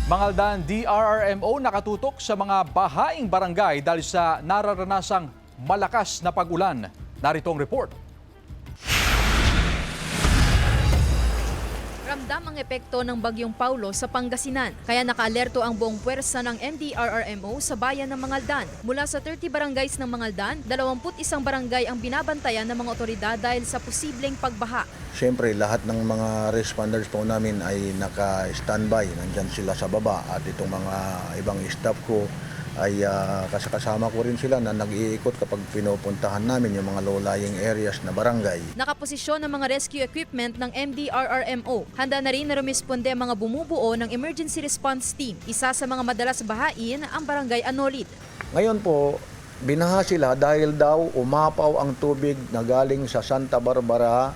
Mangaldan DRRMO nakatutok sa mga bahaing barangay dahil sa nararanasang malakas na pag-ulan. Narito ang report. Ramdam ang epekto ng Bagyong Paulo sa Pangasinan, kaya nakaalerto ang buong puwersa ng NDRRMO sa bayan ng Mangaldan. Mula sa 30 barangays ng Mangaldan, 21 barangay ang binabantayan ng mga otoridad dahil sa posibleng pagbaha. Siyempre, lahat ng mga responders po namin ay naka-standby. Nandyan sila sa baba at itong mga ibang staff ko ay kasama ko rin sila na nag-iikot kapag pinupuntahan namin yung mga low-lying areas na barangay. Nakaposisyon ng mga rescue equipment ng MDRRMO. Handa na rin na rumisponde ang mga bumubuo ng Emergency Response Team. Isa sa mga madalas bahain ang barangay Anolid. Ngayon po, binaha sila dahil daw umapaw ang tubig na galing sa Santa Barbara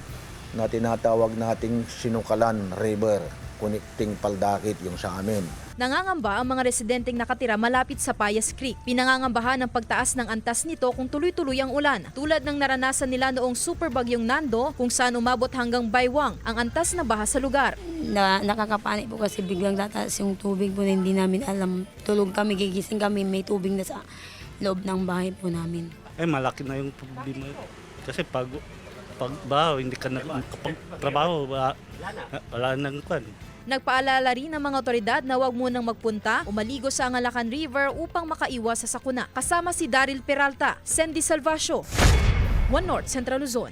na tinatawag nating Sinukalan River, connecting Paldakit yung sa amin. Nangangamba ang mga residenteng nakatira malapit sa Payas Creek. Pinangangambahan ng pagtaas ng antas nito kung tuloy-tuloy ang ulan. Tulad ng naranasan nila noong super bagyong Nando kung saan umabot hanggang baywang ang antas na baha sa lugar. Nakakapanik po kasi biglang tataas yung tubig po na hindi namin alam. Tulog kami, gigising kami, may tubig na sa loob ng bahay po namin. Malaki na yung problema. Kasi pag baho, hindi ka nakapagtrabaho, wala nang kwan. Nagpaalala rin ng mga otoridad na huwag munang magpunta o maligo sa Angalacan River upang makaiwas sa sakuna. Kasama si Daryl Peralta, Sandy Salvacio, One North Central Luzon.